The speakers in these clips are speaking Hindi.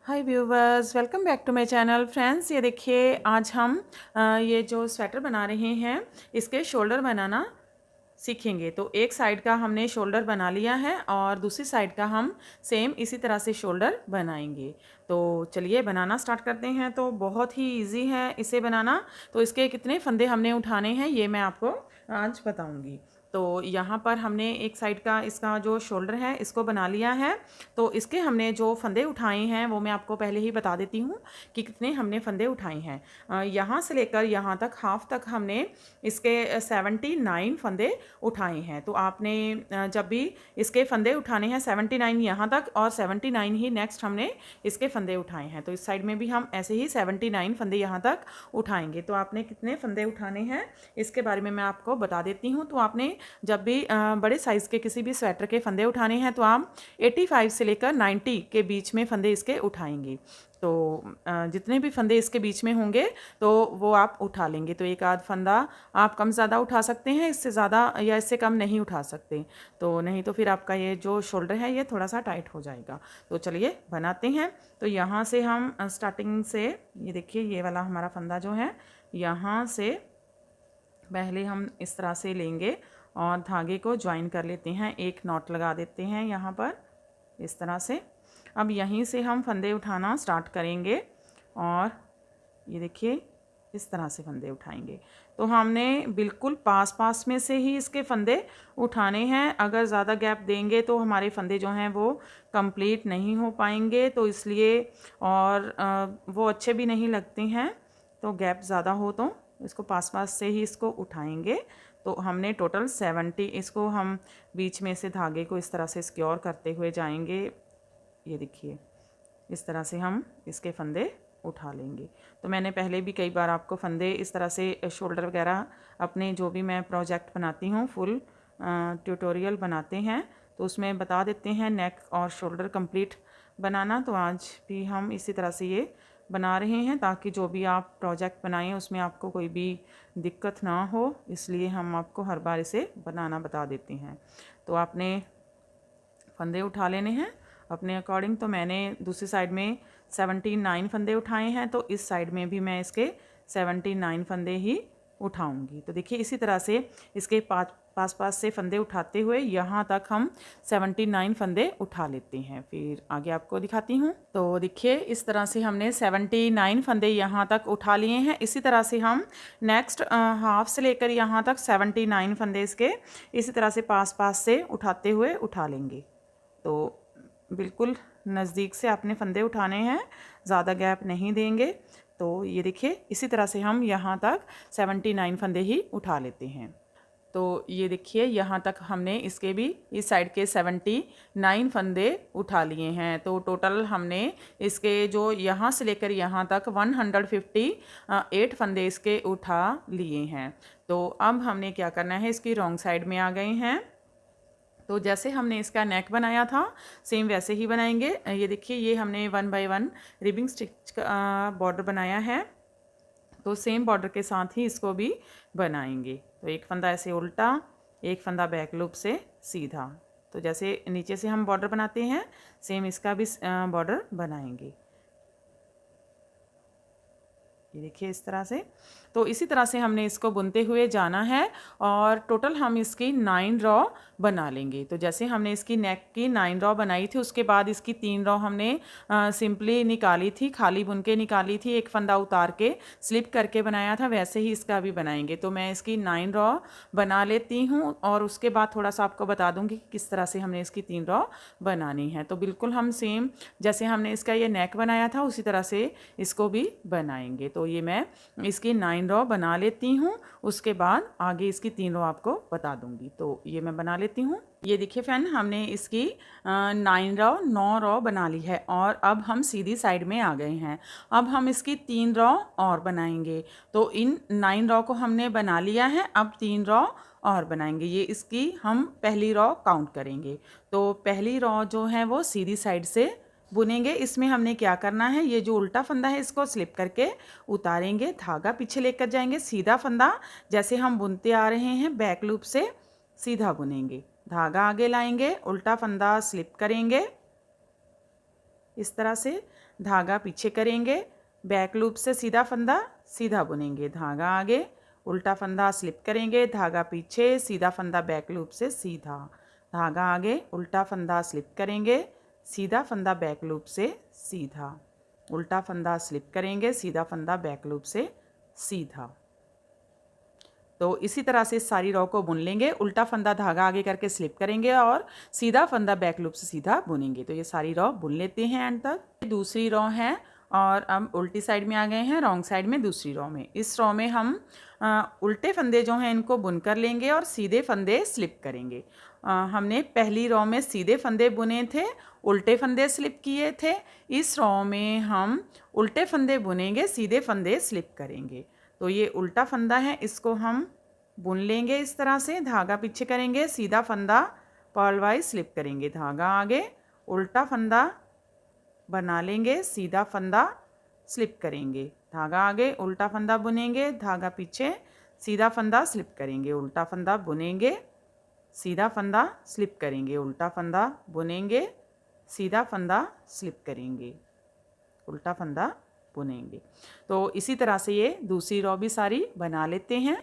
Hi viewers, welcome back to my channel. Friends, ये देखिए आज हम ये जो स्वेटर बना रहे हैं इसके शोल्डर बनाना सीखेंगे। तो एक साइड का हमने शोल्डर बना लिया है और दूसरी साइड का हम सेम इसी तरह से शोल्डर बनाएंगे। तो चलिए बनाना स्टार्ट करते हैं। तो बहुत ही इजी है इसे बनाना। तो इसके कितने फंदे हमने उठाने हैं ये मैं आपको आज बताऊंगी। तो यहाँ पर हमने एक साइड का इसका जो शोल्डर है इसको बना लिया है। तो इसके हमने जो फंदे उठाए हैं वो मैं आपको पहले ही बता देती हूँ कि कितने हमने फंदे उठाए हैं। यहाँ से लेकर यहाँ तक हाफ तक हमने इसके 79 फंदे उठाए हैं। तो आपने जब भी इसके फंदे उठाने हैं 79 यहाँ तक और 79 ही नेक्स्ट हमने इसके फंदे उठाए हैं। तो इस साइड में भी हम ऐसे ही 79 फंदे यहाँ तक उठाएंगे। तो आपने कितने फंदे उठाने हैं इसके बारे में मैं आपको बता देती हूँ। तो आपने जब भी बड़े साइज़ के किसी भी स्वेटर के फंदे उठाने हैं तो आप 85 से लेकर 90 के बीच में फंदे इसके उठाएंगे। तो जितने भी फंदे इसके बीच में होंगे तो वो आप उठा लेंगे। तो एक आध फंदा आप कम ज़्यादा उठा सकते हैं, इससे ज़्यादा या इससे कम नहीं उठा सकते। तो नहीं तो फिर आपका ये जो शोल्डर है ये थोड़ा सा टाइट हो जाएगा। तो चलिए बनाते हैं। तो यहाँ से हम स्टार्टिंग से ये देखिए ये वाला हमारा फंदा जो है यहाँ से पहले हम इस तरह से लेंगे और धागे को ज्वाइन कर लेते हैं। एक नॉट लगा देते हैं यहाँ पर इस तरह से। अब यहीं से हम फंदे उठाना स्टार्ट करेंगे और ये देखिए इस तरह से फंदे उठाएंगे। तो हमने बिल्कुल पास पास में से ही इसके फंदे उठाने हैं। अगर ज़्यादा गैप देंगे तो हमारे फंदे जो हैं वो कंप्लीट नहीं हो पाएंगे। तो इसलिए और वो अच्छे भी नहीं लगते हैं। तो गैप ज़्यादा हो तो इसको पास पास से ही इसको उठाएंगे। तो हमने टोटल 70 इसको हम बीच में से धागे को इस तरह से सिक्योर करते हुए जाएंगे। ये देखिए इस तरह से हम इसके फंदे उठा लेंगे। तो मैंने पहले भी कई बार आपको फंदे इस तरह से शोल्डर वगैरह अपने जो भी मैं प्रोजेक्ट बनाती हूँ फुल ट्यूटोरियल बनाते हैं तो उसमें बता देते हैं नेक और शोल्डर कंप्लीट बनाना। तो आज भी हम इसी तरह से ये बना रहे हैं ताकि जो भी आप प्रोजेक्ट बनाएं उसमें आपको कोई भी दिक्कत ना हो, इसलिए हम आपको हर बार इसे बनाना बता देते हैं। तो आपने फंदे उठा लेने हैं अपने अकॉर्डिंग। तो मैंने दूसरी साइड में 79 फंदे उठाए हैं तो इस साइड में भी मैं इसके 79 फंदे ही उठाऊंगी। तो देखिए इसी तरह से इसके पास पास से फंदे उठाते हुए यहाँ तक हम 79 फंदे उठा लेते हैं। फिर आगे आपको दिखाती हूँ। तो देखिए इस तरह से हमने 79 फंदे यहाँ तक उठा लिए हैं। इसी तरह से हम नेक्स्ट हाफ से लेकर यहाँ तक 79 फंदे इसके इसी तरह से पास पास से उठाते हुए उठा लेंगे। तो बिल्कुल नज़दीक से आपने फंदे उठाने हैं, ज़्यादा गैप नहीं देंगे। तो ये देखिए इसी तरह से हम यहाँ तक 79 फंदे ही उठा लेते हैं। तो ये देखिए यहाँ तक हमने इसके भी इस साइड के 79 फंदे उठा लिए हैं। तो टोटल हमने इसके जो यहाँ से लेकर यहाँ तक 158 फंदे इसके उठा लिए हैं। तो अब हमने क्या करना है, इसकी रॉन्ग साइड में आ गए हैं। तो जैसे हमने इसका नेक बनाया था सेम वैसे ही बनाएंगे। ये देखिए ये हमने 1 बाय 1 रिबिंग स्टिच का बॉर्डर बनाया है। तो सेम बॉर्डर के साथ ही इसको भी बनाएंगे। तो एक फंदा ऐसे उल्टा, एक फंदा बैक लूप से सीधा। तो जैसे नीचे से हम बॉर्डर बनाते हैं सेम इसका भी बॉर्डर बनाएंगे। ये देखिए इस तरह से। तो इसी तरह से हमने इसको बुनते हुए जाना है और टोटल हम इसकी 9 रॉ बना लेंगे। तो जैसे हमने इसकी नेक की 9 रॉ बनाई थी उसके बाद इसकी 3 रॉ हमने सिंपली निकाली थी, खाली बुन के निकाली थी, एक फंदा उतार के स्लिप करके बनाया था, वैसे ही इसका भी बनाएंगे। तो मैं इसकी 9 रॉ बना लेती हूँ और उसके बाद थोड़ा सा आपको बता दूँगी कि किस तरह से हमने इसकी 3 रॉ बनानी है। तो बिल्कुल हम सेम जैसे हमने इसका ये नेक बनाया था उसी तरह से इसको भी बनाएंगे। तो ये मैं इसकी 9 रॉ बना लेती हूँ, उसके बाद आगे इसकी 3 रॉ आपको बता दूंगी। तो ये मैं बना लेती हूँ। ये देखिए फ्रेंड हमने इसकी 9 रॉ बना ली है और अब हम सीधी साइड में आ गए हैं। अब हम इसकी 3 रॉ और बनाएंगे। तो इन 9 रॉ को हमने बना लिया है, अब 3 रॉ और बनाएंगे। ये इसकी हम पहली रॉ काउंट करेंगे। तो पहली रॉ जो है वो सीधी साइड से बुनेंगे। इसमें हमने क्या करना है, ये जो उल्टा फंदा है इसको स्लिप करके उतारेंगे, धागा पीछे लेकर जाएंगे, सीधा फंदा जैसे हम बुनते आ रहे हैं बैक लूप से सीधा बुनेंगे, धागा आगे लाएंगे, उल्टा फंदा स्लिप करेंगे इस तरह से, धागा पीछे करेंगे, बैक लूप से सीधा फंदा सीधा बुनेंगे, धागा आगे, उल्टा फंदा स्लिप करेंगे, धागा पीछे, सीधा फंदा बैक लूप से सीधा, धागा आगे, उल्टा फंदा स्लिप करेंगे, सीधा फंदा बैक लूप से सीधा, उल्टा फंदा स्लिप करेंगे, सीधा फंदा बैक लूप से सीधा। तो इसी तरह से सारी रो को बुन लेंगे, उल्टा फंदा धागा आगे करके स्लिप करेंगे और सीधा फंदा बैक लूप से सीधा बुनेंगे। तो ये सारी रो बुन लेते हैं एंड तक। दूसरी रो है और हम उल्टी साइड में आ गए हैं, रॉन्ग साइड में दूसरी रो में। इस रो में हम उल्टे फंदे जो हैं इनको बुन कर लेंगे और सीधे फंदे स्लिप करेंगे। हमने पहली रो में सीधे फंदे बुने थे, उल्टे फंदे स्लिप किए थे। इस रो में हम उल्टे फंदे बुनेंगे, सीधे फंदे स्लिप करेंगे। तो ये उल्टा फंदा है, इसको हम बुन लेंगे इस तरह से, धागा पीछे करेंगे, सीधा फंदा पर्ल वाइज स्लिप करेंगे, धागा आगे, उल्टा फंदा बना लेंगे, सीधा फंदा स्लिप करेंगे, धागा आगे, उल्टा फंदा बुनेंगे, धागा पीछे, सीधा फंदा स्लिप करेंगे, उल्टा फंदा बुनेंगे, सीधा फंदा स्लिप करेंगे, उल्टा फंदा बुनेंगे, सीधा फंदा स्लिप करेंगे, उल्टा फंदा बुनेंगे। तो इसी तरह से ये दूसरी रो भी सारी बना लेते हैं।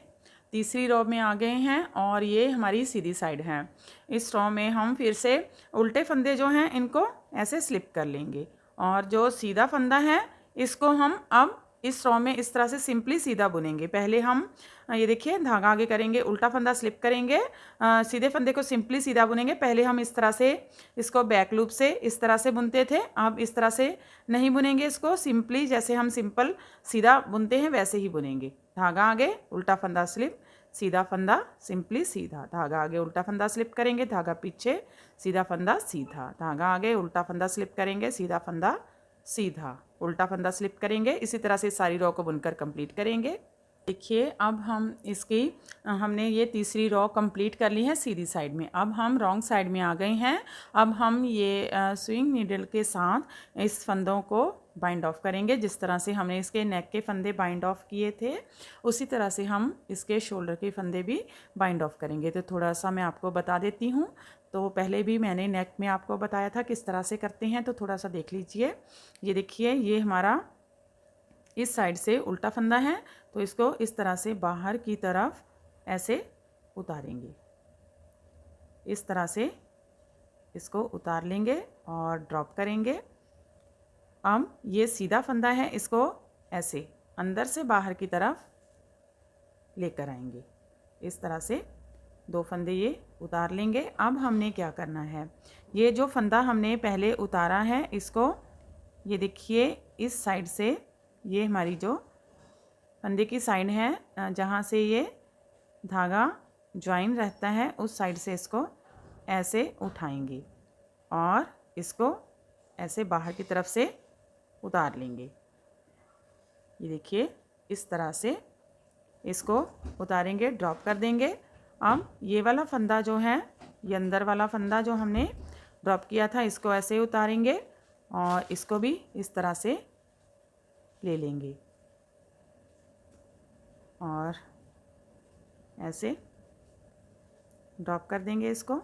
तीसरी रो में आ गए हैं और ये हमारी सीधी साइड है। इस रो में हम फिर से उल्टे फंदे जो हैं इनको ऐसे स्लिप कर लेंगे और जो सीधा फंदा है इसको हम अब इस रो में इस तरह से सिंपली सीधा बुनेंगे। पहले हम ये देखिए धागा आगे करेंगे, उल्टा फंदा स्लिप करेंगे, सीधे फंदे को सिंपली सीधा बुनेंगे। पहले हम इस तरह से इसको बैक लूप से इस तरह से बुनते थे, अब इस तरह से नहीं बुनेंगे, इसको सिंपली जैसे हम सिंपल सीधा बुनते हैं वैसे ही बुनेंगे। धागा आगे, उल्टा फंदा स्लिप, सीधा फंदा सिंपली सीधा, धागा आगे, उल्टा फंदा स्लिप करेंगे, धागा पीछे, सीधा फंदा सीधा, धागा आगे, उल्टा फंदा स्लिप करेंगे, सीधा फंदा सीधा, उल्टा फंदा स्लिप करेंगे। इसी तरह से सारी रो को बुनकर कंप्लीट करेंगे। देखिए अब हम इसकी हमने ये तीसरी रो कंप्लीट कर ली है सीधी साइड में। अब हम रॉन्ग साइड में आ गए हैं। अब हम ये स्विंग नीडल के साथ इस फंदों को बाइंड ऑफ करेंगे। जिस तरह से हमने इसके नेक के फंदे बाइंड ऑफ किए थे उसी तरह से हम इसके शोल्डर के फंदे भी बाइंड ऑफ करेंगे। तो थोड़ा सा मैं आपको बता देती हूँ। तो पहले भी मैंने नेक में आपको बताया था किस तरह से करते हैं, तो थोड़ा सा देख लीजिए। ये देखिए ये हमारा इस साइड से उल्टा फंदा है, तो इसको इस तरह से बाहर की तरफ ऐसे उतारेंगे, इस तरह से इसको उतार लेंगे और ड्रॉप करेंगे। अब ये सीधा फंदा है, इसको ऐसे अंदर से बाहर की तरफ लेकर आएंगे, इस तरह से दो फंदे ये उतार लेंगे। अब हमने क्या करना है, ये जो फंदा हमने पहले उतारा है इसको ये देखिए इस साइड से, ये हमारी जो फंदे की साइड है जहाँ से ये धागा ज्वाइन रहता है उस साइड से इसको ऐसे उठाएंगे और इसको ऐसे बाहर की तरफ से उतार लेंगे। ये देखिए इस तरह से इसको उतारेंगे, ड्रॉप कर देंगे। अब ये वाला फंदा जो है, ये अंदर वाला फंदा जो हमने ड्रॉप किया था इसको ऐसे उतारेंगे और इसको भी इस तरह से ले लेंगे और ऐसे ड्रॉप कर देंगे इसको।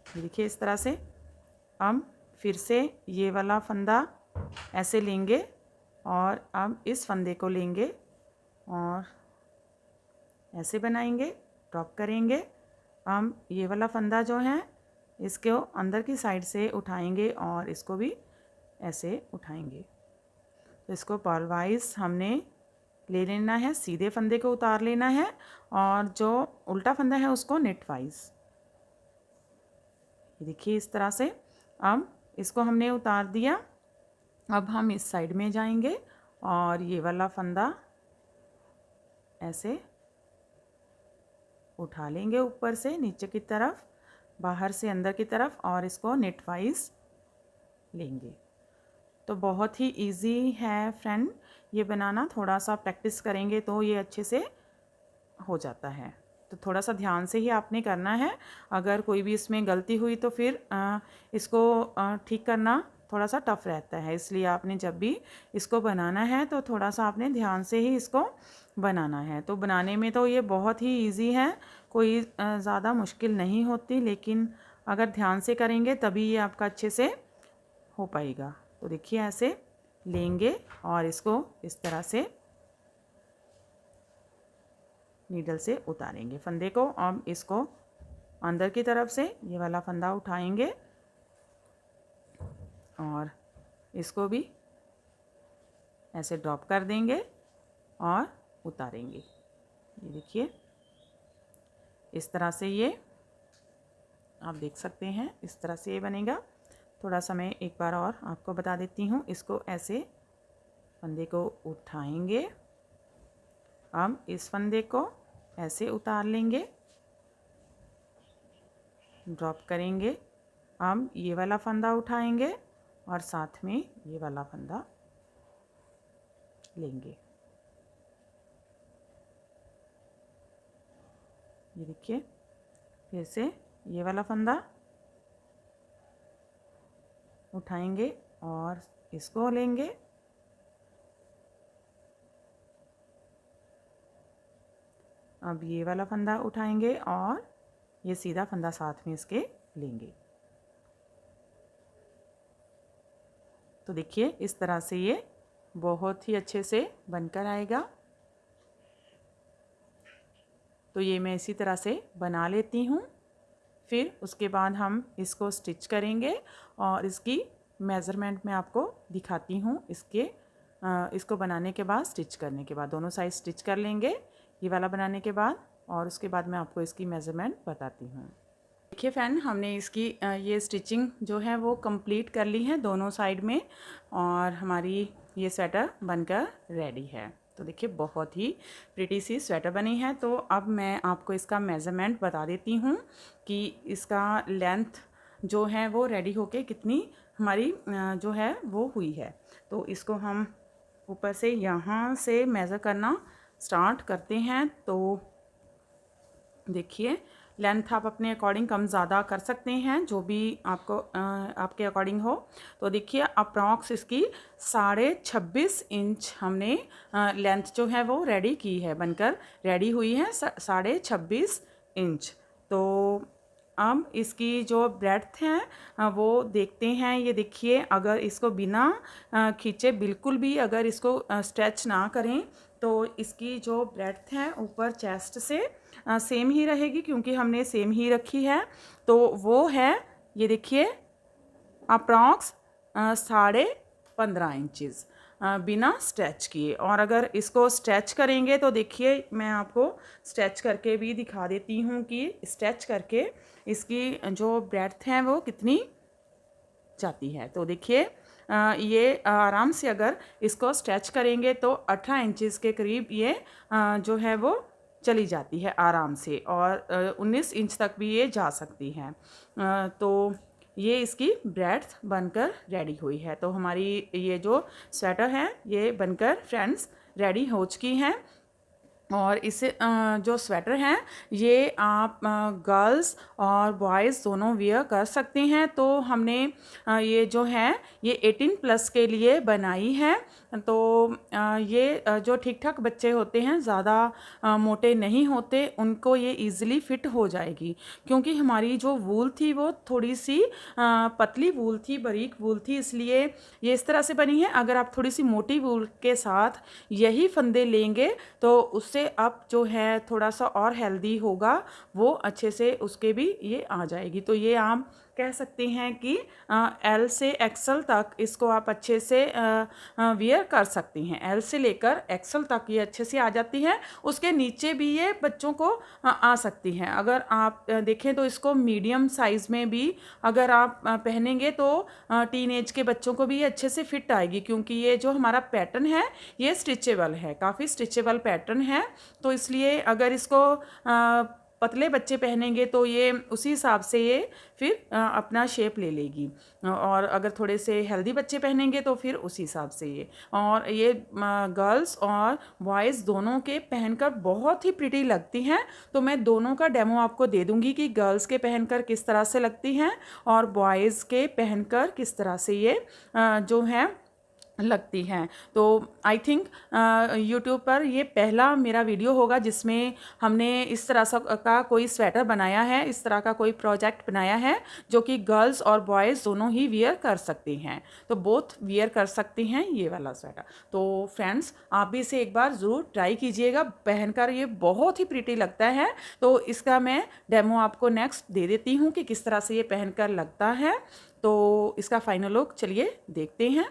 देखिए इस तरह से। अब फिर से ये वाला फंदा ऐसे लेंगे और अब इस फंदे को लेंगे और ऐसे बनाएंगे, ड्रॉप करेंगे। हम ये वाला फंदा जो है इसको अंदर की साइड से उठाएंगे और इसको भी ऐसे उठाएंगे। तो इसको पर्ल वाइज हमने ले लेना है, सीधे फंदे को उतार लेना है और जो उल्टा फंदा है उसको नेट वाइज। देखिए इस तरह से। अब इसको हमने उतार दिया। अब हम इस साइड में जाएंगे और ये वाला फंदा ऐसे उठा लेंगे ऊपर से नीचे की तरफ, बाहर से अंदर की तरफ और इसको नेट वाइज लेंगे। तो बहुत ही इजी है फ्रेंड ये बनाना, थोड़ा सा प्रैक्टिस करेंगे तो ये अच्छे से हो जाता है। तो थोड़ा सा ध्यान से ही आपने करना है। अगर कोई भी इसमें गलती हुई तो फिर इसको ठीक करना थोड़ा सा टफ रहता है, इसलिए आपने जब भी इसको बनाना है तो थोड़ा सा आपने ध्यान से ही इसको बनाना है। तो बनाने में तो ये बहुत ही इजी है, कोई ज़्यादा मुश्किल नहीं होती, लेकिन अगर ध्यान से करेंगे तभी ये आपका अच्छे से हो पाएगा। तो देखिए ऐसे लेंगे और इसको इस तरह से नीडल से उतारेंगे फंदे को। अब इसको अंदर की तरफ से ये वाला फंदा उठाएंगे और इसको भी ऐसे ड्रॉप कर देंगे और उतारेंगे। ये देखिए इस तरह से ये आप देख सकते हैं, इस तरह से ये बनेगा। थोड़ा सा मैं एक बार और आपको बता देती हूँ। इसको ऐसे फंदे को उठाएंगे, अब इस फंदे को ऐसे उतार लेंगे, ड्रॉप करेंगे। अब ये वाला फंदा उठाएंगे और साथ में ये वाला फंदा लेंगे। ये देखिए फिर से ये वाला फंदा उठाएंगे और इसको लेंगे। अब ये वाला फंदा उठाएंगे और ये सीधा फंदा साथ में इसके लेंगे। तो देखिए इस तरह से ये बहुत ही अच्छे से बनकर आएगा। तो ये मैं इसी तरह से बना लेती हूँ। फिर उसके बाद हम इसको स्टिच करेंगे और इसकी मेज़रमेंट मैं आपको दिखाती हूँ। इसको बनाने के बाद, स्टिच करने के बाद दोनों साइड स्टिच कर लेंगे ये वाला बनाने के बाद, और उसके बाद मैं आपको इसकी मेज़रमेंट बताती हूँ। देखिए फ्रेंड, हमने इसकी ये स्टिचिंग जो है वो कंप्लीट कर ली है दोनों साइड में, और हमारी ये स्वेटर बनकर रेडी है। तो देखिए बहुत ही प्रिटी सी स्वेटर बनी है। तो अब मैं आपको इसका मेज़रमेंट बता देती हूँ कि इसका लेंथ जो है वो रेडी होके कितनी हमारी जो है वो हुई है। तो इसको हम ऊपर से यहाँ से मेज़र करना स्टार्ट करते हैं। तो देखिए लेंथ आप अपने अकॉर्डिंग कम ज़्यादा कर सकते हैं, जो भी आपको आपके अकॉर्डिंग हो। तो देखिए अप्रॉक्स इसकी 26.5 इंच हमने लेंथ जो है वो रेडी की है, बनकर रेडी हुई है 26.5 इंच। तो अब इसकी जो ब्रेड्थ है वो देखते हैं। ये देखिए अगर इसको बिना खींचे बिल्कुल भी अगर इसको स्ट्रेच ना करें तो इसकी जो ब्रेड्थ है ऊपर चेस्ट से सेम ही रहेगी, क्योंकि हमने सेम ही रखी है। तो वो है ये देखिए अप्रॉक्स 15.5 इंचज़ बिना स्ट्रेच किए। और अगर इसको स्ट्रेच करेंगे तो देखिए मैं आपको स्ट्रेच करके भी दिखा देती हूँ कि स्ट्रेच करके इसकी जो ब्रेड्थ है वो कितनी जाती है। तो देखिए ये आराम से अगर इसको स्ट्रेच करेंगे तो 18 इंचज़ के करीब ये जो है वो चली जाती है आराम से, और 19 इंच तक भी ये जा सकती है। तो ये इसकी ब्रेड्थ बनकर रेडी हुई है। तो हमारी ये जो स्वेटर है ये बनकर फ्रेंड्स रेडी हो चुकी हैं। और इसे जो स्वेटर हैं ये आप गर्ल्स और बॉयज़ दोनों वियर कर सकते हैं। तो हमने ये जो है ये 18 प्लस के लिए बनाई है। तो ये जो ठीक ठाक बच्चे होते हैं, ज़्यादा मोटे नहीं होते, उनको ये इजीली फिट हो जाएगी, क्योंकि हमारी जो वूल थी वो थोड़ी सी पतली वूल थी, बारीक वूल थी, इसलिए ये इस तरह से बनी है। अगर आप थोड़ी सी मोटी वूल के साथ यही फंदे लेंगे तो उससे अब जो है थोड़ा सा और हेल्दी होगा, वो अच्छे से उसके भी ये आ जाएगी। तो ये आप कह सकते हैं कि एल से एक्सल तक इसको आप अच्छे से वियर कर सकती हैं। एल से लेकर एक्सल तक ये अच्छे से आ जाती है। उसके नीचे भी ये बच्चों को आ सकती हैं। अगर आप देखें तो इसको मीडियम साइज़ में भी अगर आप पहनेंगे तो टीनेज के बच्चों को भी ये अच्छे से फिट आएगी, क्योंकि ये जो हमारा पैटर्न है ये स्टिचेबल है, काफ़ी स्टिचेबल पैटर्न है। तो इसलिए अगर इसको पतले बच्चे पहनेंगे तो ये उसी हिसाब से ये फिर अपना शेप ले लेगी, और अगर थोड़े से हेल्दी बच्चे पहनेंगे तो फिर उसी हिसाब से ये। और ये गर्ल्स और बॉयज़ दोनों के पहनकर बहुत ही प्रिटी लगती हैं। तो मैं दोनों का डेमो आपको दे दूँगी कि गर्ल्स के पहनकर किस तरह से लगती हैं और बॉयज़ के पहनकर किस तरह से ये जो है लगती हैं। तो आई थिंक यूट्यूब पर ये पहला मेरा वीडियो होगा जिसमें हमने इस तरह का कोई स्वेटर बनाया है, इस तरह का कोई प्रोजेक्ट बनाया है जो कि गर्ल्स और बॉयज़ दोनों ही वियर कर सकती हैं। तो बोथ वियर कर सकती हैं ये वाला स्वेटर। तो फ्रेंड्स, आप भी इसे एक बार ज़रूर ट्राई कीजिएगा, पहनकर ये बहुत ही प्रीटी लगता है। तो इसका मैं डेमो आपको नेक्स्ट दे देती हूँ कि किस तरह से ये पहनकर लगता है। तो इसका फाइनल लुक चलिए देखते हैं।